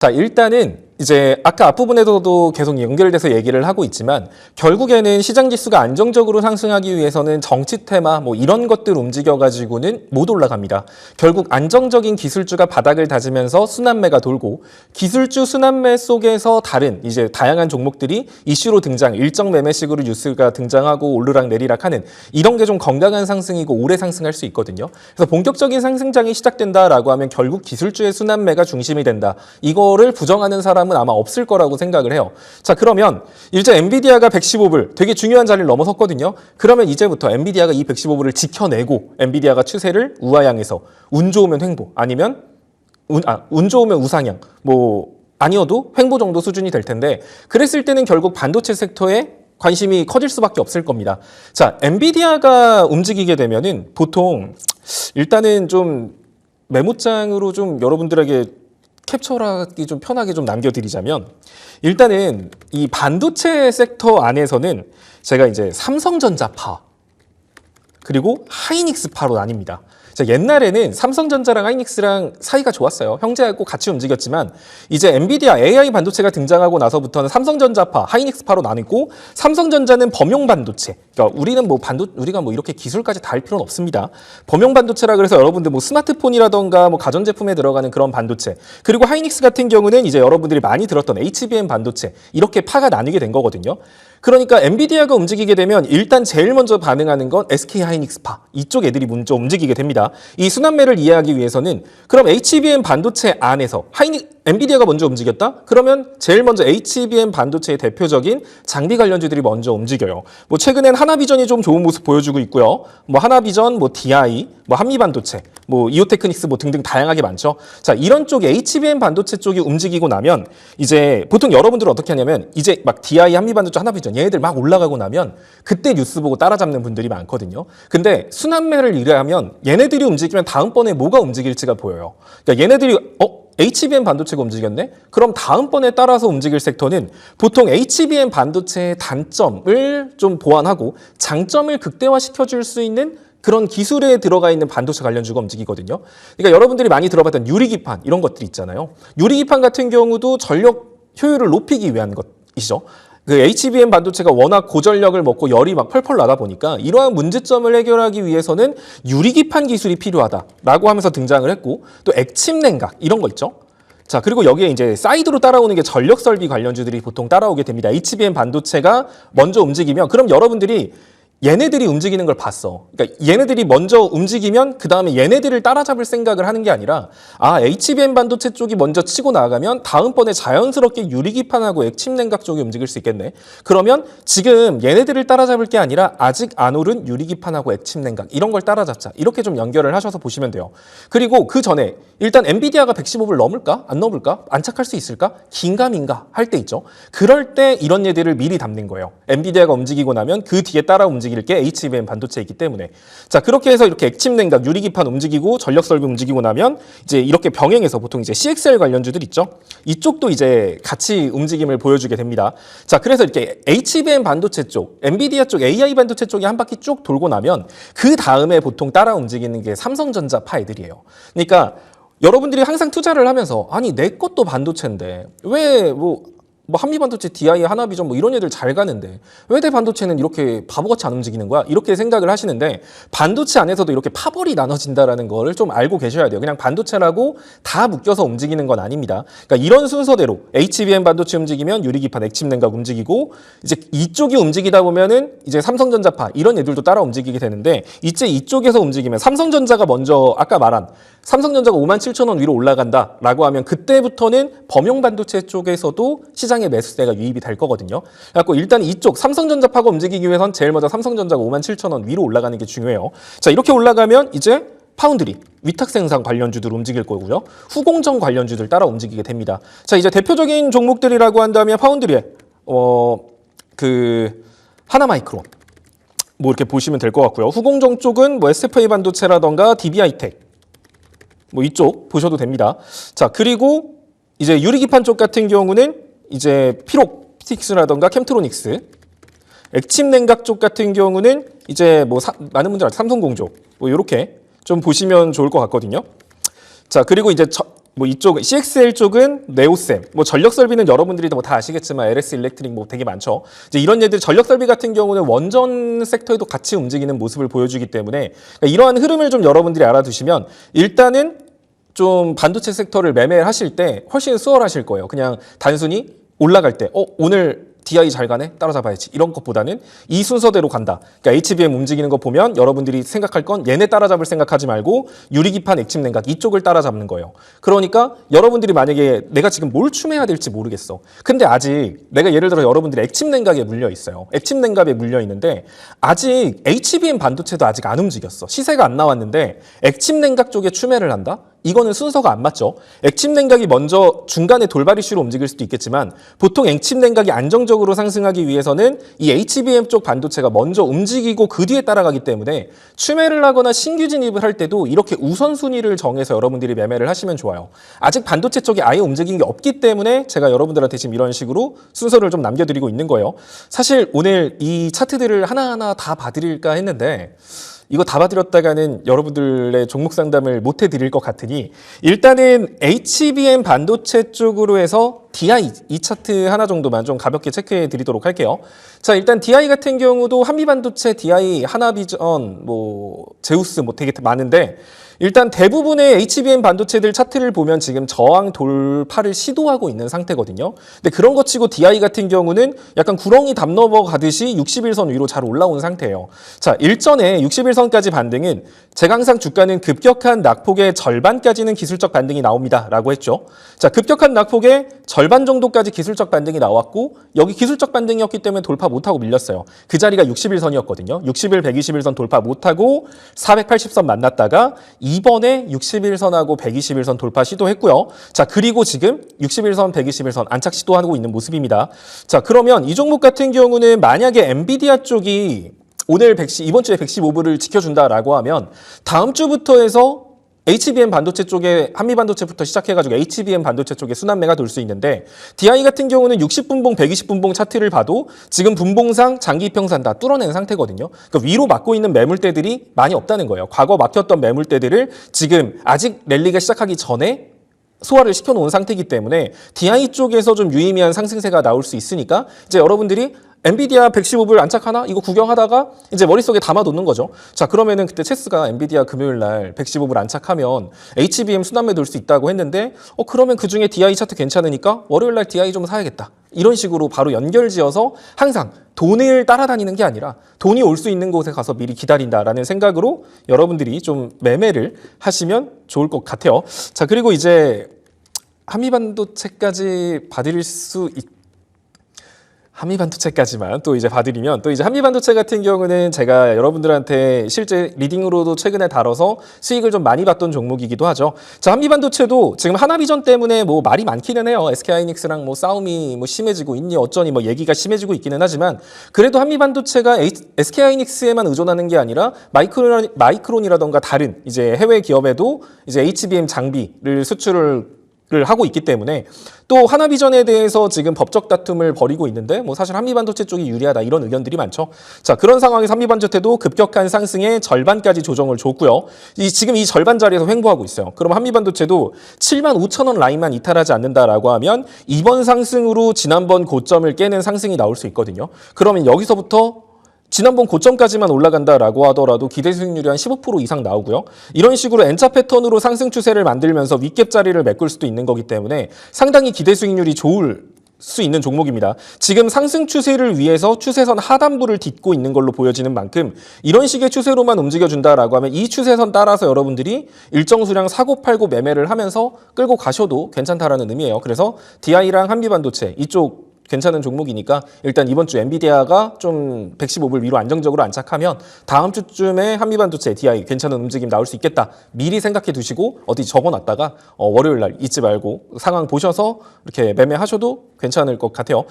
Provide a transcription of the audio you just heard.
자, 일단은 이제 아까 앞부분에서도 계속 연결돼서 얘기를 하고 있지만 결국에는 시장 지수가 안정적으로 상승하기 위해서는 정치 테마 뭐 이런 것들 움직여가지고는 못 올라갑니다. 결국 안정적인 기술주가 바닥을 다지면서 순환매가 돌고 기술주 순환매 속에서 다른 이제 다양한 종목들이 이슈로 등장, 일정 매매식으로 뉴스가 등장하고 오르락 내리락 하는 이런 게 좀 건강한 상승이고 오래 상승할 수 있거든요. 그래서 본격적인 상승장이 시작된다라고 하면 결국 기술주의 순환매가 중심이 된다. 이거를 부정하는 사람은 아마 없을 거라고 생각을 해요. 자, 그러면 이제 엔비디아가 115불 되게 중요한 자리를 넘어섰거든요. 그러면 이제부터 엔비디아가 이 115불을 지켜내고 엔비디아가 추세를 우하향에서 운 좋으면 횡보 아니면 운 좋으면 우상향 뭐 아니어도 횡보 정도 수준이 될 텐데 그랬을 때는 결국 반도체 섹터에 관심이 커질 수밖에 없을 겁니다. 자, 엔비디아가 움직이게 되면은 보통 일단은 좀 메모장으로 좀 여러분들에게 캡처하기 좀 편하게 좀 남겨드리자면 일단은 이 반도체 섹터 안에서는 제가 이제 삼성전자파 그리고 하이닉스파로 나뉩니다. 자, 옛날에는 삼성전자랑 하이닉스랑 사이가 좋았어요. 형제하고 같이 움직였지만 이제 엔비디아 AI 반도체가 등장하고 나서부터는 삼성전자파, 하이닉스파로 나뉘고 삼성전자는 범용 반도체. 그러니까 우리가 뭐 이렇게 기술까지 다 할 필요는 없습니다. 범용 반도체라 그래서 여러분들 뭐 스마트폰이라던가 뭐 가전제품에 들어가는 그런 반도체. 그리고 하이닉스 같은 경우는 이제 여러분들이 많이 들었던 HBM 반도체. 이렇게 파가 나뉘게 된 거거든요. 그러니까 엔비디아가 움직이게 되면 일단 제일 먼저 반응하는 건 SK 하이닉스파 이쪽 애들이 먼저 움직이게 됩니다. 이 순환매를 이해하기 위해서는 그럼 HBM 반도체 안에서 엔비디아가 먼저 움직였다? 그러면 제일 먼저 HBM 반도체의 대표적인 장비 관련주들이 먼저 움직여요. 뭐 최근엔 하나비전이 좀 좋은 모습 보여주고 있고요. 뭐 하나비전, 뭐 DI, 뭐 한미반도체, 뭐 이오테크닉스 뭐 등등 다양하게 많죠. 자, 이런 쪽에 HBM 반도체 쪽이 움직이고 나면 이제 보통 여러분들은 어떻게 하냐면 이제 막 DI, 한미반도체, 하나비전 얘네들 막 올라가고 나면 그때 뉴스 보고 따라잡는 분들이 많거든요. 근데 순환매를 이해하면 얘네들이 움직이면 다음번에 뭐가 움직일지가 보여요. 그러니까 얘네들이 HBM 반도체가 움직였네? 그럼 다음번에 따라서 움직일 섹터는 보통 HBM 반도체의 단점을 좀 보완하고 장점을 극대화시켜줄 수 있는 그런 기술에 들어가 있는 반도체 관련주가 움직이거든요. 그러니까 여러분들이 많이 들어봤던 유리기판 이런 것들 있잖아요. 유리기판 같은 경우도 전력 효율을 높이기 위한 것이죠. 그 HBM 반도체가 워낙 고전력을 먹고 열이 막 펄펄 나다 보니까 이러한 문제점을 해결하기 위해서는 유리기판 기술이 필요하다라고 하면서 등장을 했고 또 액침 냉각 이런 거 있죠. 자, 그리고 여기에 이제 사이드로 따라오는 게 전력 설비 관련주들이 보통 따라오게 됩니다. HBM 반도체가 먼저 움직이면 그럼 여러분들이 얘네들이 움직이는 걸 봤어. 그러니까 얘네들이 먼저 움직이면 그 다음에 얘네들을 따라잡을 생각을 하는 게 아니라 HBM 반도체 쪽이 먼저 치고 나가면 다음번에 자연스럽게 유리기판하고 액침 냉각 쪽이 움직일 수 있겠네. 그러면 지금 얘네들을 따라잡을 게 아니라 아직 안 오른 유리기판하고 액침 냉각 이런 걸 따라잡자. 이렇게 좀 연결을 하셔서 보시면 돼요. 그리고 그 전에 일단 엔비디아가 115불 넘을까? 안 넘을까? 안착할 수 있을까? 긴가민가 할 때 있죠. 그럴 때 이런 얘들을 미리 담는 거예요. 엔비디아가 움직이고 나면 그 뒤에 따라 움직일 게 HBM 반도체이기 때문에. 자, 그렇게 해서 이렇게 액침 냉각, 유리기판 움직이고 전력 설비 움직이고 나면 이제 이렇게 병행해서 보통 이제 CXL 관련주들 있죠. 이쪽도 이제 같이 움직임을 보여주게 됩니다. 자, 그래서 이렇게 HBM 반도체 쪽, 엔비디아 쪽, AI 반도체 쪽이 한 바퀴 쭉 돌고 나면 그 다음에 보통 따라 움직이는 게 삼성전자 파 애들이에요. 그러니까 여러분들이 항상 투자를 하면서 아니 내 것도 반도체인데 왜 뭐 한미반도체, DI, 하나비전 뭐 이런 애들 잘 가는데 왜 내 반도체는 이렇게 바보같이 안 움직이는 거야? 이렇게 생각을 하시는데 반도체 안에서도 이렇게 파벌이 나눠진다라는 거를 좀 알고 계셔야 돼요. 그냥 반도체라고 다 묶여서 움직이는 건 아닙니다. 그러니까 이런 순서대로 HBM 반도체 움직이면 유리기판, 액침 냉각 움직이고 이제 이쪽이 움직이다 보면은 이제 삼성전자파 이런 애들도 따라 움직이게 되는데 이제 이쪽에서 움직이면 삼성전자가 먼저 아까 말한 삼성전자가 57,000원 위로 올라간다라고 하면 그때부터는 범용 반도체 쪽에서도 시장의 매수세가 유입이 될 거거든요. 그래서 일단 이쪽 삼성전자파가 움직이기 위해선 제일 먼저 삼성전자가 57,000원 위로 올라가는 게 중요해요. 자, 이렇게 올라가면 이제 파운드리, 위탁 생산 관련주들 움직일 거고요. 후공정 관련주들 따라 움직이게 됩니다. 자, 이제 대표적인 종목들이라고 한다면 파운드리에 하나마이크론 뭐 이렇게 보시면 될 것 같고요. 후공정 쪽은 뭐 SFA 반도체라던가 DB하이텍 뭐 이쪽 보셔도 됩니다. 자, 그리고 이제 유리기판 쪽 같은 경우는 이제 피록틱스라던가 캠트로닉스, 액침 냉각 쪽 같은 경우는 이제 뭐 많은 분들 삼성공조 뭐 이렇게 좀 보시면 좋을 것 같거든요. 자, 그리고 이제 뭐 이쪽 CXL 쪽은 네오셈, 뭐 전력 설비는 여러분들이 뭐 다 아시겠지만 LS 일렉트릭 뭐 되게 많죠. 이제 이런 얘들 전력 설비 같은 경우는 원전 섹터에도 같이 움직이는 모습을 보여주기 때문에 그러니까 이러한 흐름을 좀 여러분들이 알아두시면 일단은 좀 반도체 섹터를 매매를 하실 때 훨씬 수월하실 거예요. 그냥 단순히 올라갈 때 오늘 DI 잘 가네? 따라잡아야지. 이런 것보다는 이 순서대로 간다. 그러니까 HBM 움직이는 거 보면 여러분들이 생각할 건 얘네 따라잡을 생각하지 말고 유리기판 액침 냉각 이쪽을 따라잡는 거예요. 그러니까 여러분들이 만약에 내가 지금 뭘 추매해야 될지 모르겠어. 근데 아직 내가 예를 들어 여러분들이 액침 냉각에 물려 있어요. 액침 냉각에 물려 있는데 아직 HBM 반도체도 아직 안 움직였어. 시세가 안 나왔는데 액침 냉각 쪽에 추매를 한다? 이거는 순서가 안 맞죠. 액침 냉각이 먼저 중간에 돌발 이슈로 움직일 수도 있겠지만 보통 액침 냉각이 안정적으로 상승하기 위해서는 이 HBM 쪽 반도체가 먼저 움직이고 그 뒤에 따라가기 때문에 추매를 하거나 신규 진입을 할 때도 이렇게 우선순위를 정해서 여러분들이 매매를 하시면 좋아요. 아직 반도체 쪽이 아예 움직인 게 없기 때문에 제가 여러분들한테 지금 이런 식으로 순서를 좀 남겨드리고 있는 거예요. 사실 오늘 이 차트들을 하나하나 다 봐드릴까 했는데 이거 다 봐드렸다가는 여러분들의 종목 상담을 못 해드릴 것 같으니 일단은 HBM 반도체 쪽으로 해서 DI 이 차트 하나 정도만 좀 가볍게 체크해 드리도록 할게요. 자, 일단 DI 같은 경우도 한미반도체, DI, 하나비전, 뭐 제우스 뭐 되게 많은데 일단 대부분의 HBM 반도체들 차트를 보면 지금 저항 돌파를 시도하고 있는 상태거든요. 근데 그런 거 치고 DI 같은 경우는 약간 구렁이 담 넘어가듯이 61선 위로 잘 올라온 상태예요. 자, 일전에 61선까지 반등은 제가 항상 주가는 급격한 낙폭의 절반까지는 기술적 반등이 나옵니다 라고 했죠. 자, 급격한 낙폭의 절반 정도까지 기술적 반등이 나왔고 여기 기술적 반등이었기 때문에 돌파 못하고 밀렸어요. 그 자리가 61선이었거든요. 61, 121선 돌파 못하고 480선 만났다가 이번에 61선하고 121선 돌파 시도했고요. 자, 그리고 지금 61선, 121선 안착 시도하고 있는 모습입니다. 자, 그러면 이 종목 같은 경우는 만약에 엔비디아 쪽이 오늘 이번 주에 115불을 지켜준다라고 하면 다음 주부터 해서 HBM 반도체 쪽에 한미반도체부터 시작해가지고 HBM 반도체 쪽에 순환매가 돌 수 있는데 DI 같은 경우는 60분봉, 120분봉 차트를 봐도 지금 분봉상 장기 이평선 다 뚫어낸 상태거든요. 그러니까 위로 막고 있는 매물대들이 많이 없다는 거예요. 과거 막혔던 매물대들을 지금 아직 랠리가 시작하기 전에 소화를 시켜놓은 상태이기 때문에 DI 쪽에서 좀 유의미한 상승세가 나올 수 있으니까 이제 여러분들이 엔비디아 115불 안착하나? 이거 구경하다가 이제 머릿속에 담아놓는 거죠. 자, 그러면은 그때 체스가 엔비디아 금요일 날 115불 안착하면 HBM 순환매 돌 수 있다고 했는데 그러면 그중에 DI 차트 괜찮으니까 월요일 날 DI 좀 사야겠다. 이런 식으로 바로 연결지어서 항상 돈을 따라다니는 게 아니라 돈이 올 수 있는 곳에 가서 미리 기다린다라는 생각으로 여러분들이 좀 매매를 하시면 좋을 것 같아요. 자, 그리고 이제 한미반도체까지 봐드릴 수 한미반도체까지만 또 이제 봐드리면 또 이제 한미반도체 같은 경우는 제가 여러분들한테 실제 리딩으로도 최근에 다뤄서 수익을 좀 많이 봤던 종목이기도 하죠. 자, 한미반도체도 지금 하나비전 때문에 뭐 말이 많기는 해요. SK하이닉스랑 뭐 싸움이 뭐 심해지고 있니 어쩌니 뭐 얘기가 심해지고 있기는 하지만 그래도 한미반도체가 SK하이닉스에만 의존하는 게 아니라 마이크론이라던가 다른 이제 해외 기업에도 이제 HBM 장비를 수출을 하고 있기 때문에 또 하나비전에 대해서 지금 법적 다툼을 벌이고 있는데 뭐 사실 한미반도체 쪽이 유리하다 이런 의견들이 많죠. 자, 그런 상황에서 한미반도체도 급격한 상승의 절반까지 조정을 줬고요. 지금 이 절반 자리에서 횡보하고 있어요. 그럼 한미반도체도 75,000원 라인만 이탈하지 않는다라고 하면 이번 상승으로 지난번 고점을 깨는 상승이 나올 수 있거든요. 그러면 여기서부터 지난번 고점까지만 올라간다라고 하더라도 기대 수익률이 한 15% 이상 나오고요. 이런 식으로 N자 패턴으로 상승 추세를 만들면서 윗갭 자리를 메꿀 수도 있는 거기 때문에 상당히 기대 수익률이 좋을 수 있는 종목입니다. 지금 상승 추세를 위해서 추세선 하단부를 딛고 있는 걸로 보여지는 만큼 이런 식의 추세로만 움직여준다라고 하면 이 추세선 따라서 여러분들이 일정 수량 사고 팔고 매매를 하면서 끌고 가셔도 괜찮다라는 의미예요. 그래서 DI랑 한미반도체 이쪽 괜찮은 종목이니까 일단 이번 주 엔비디아가 좀 115불 위로 안정적으로 안착하면 다음 주쯤에 한미반도체 DI 괜찮은 움직임 나올 수 있겠다. 미리 생각해 두시고 어디 적어놨다가 월요일 날 잊지 말고 상황 보셔서 이렇게 매매하셔도 괜찮을 것 같아요.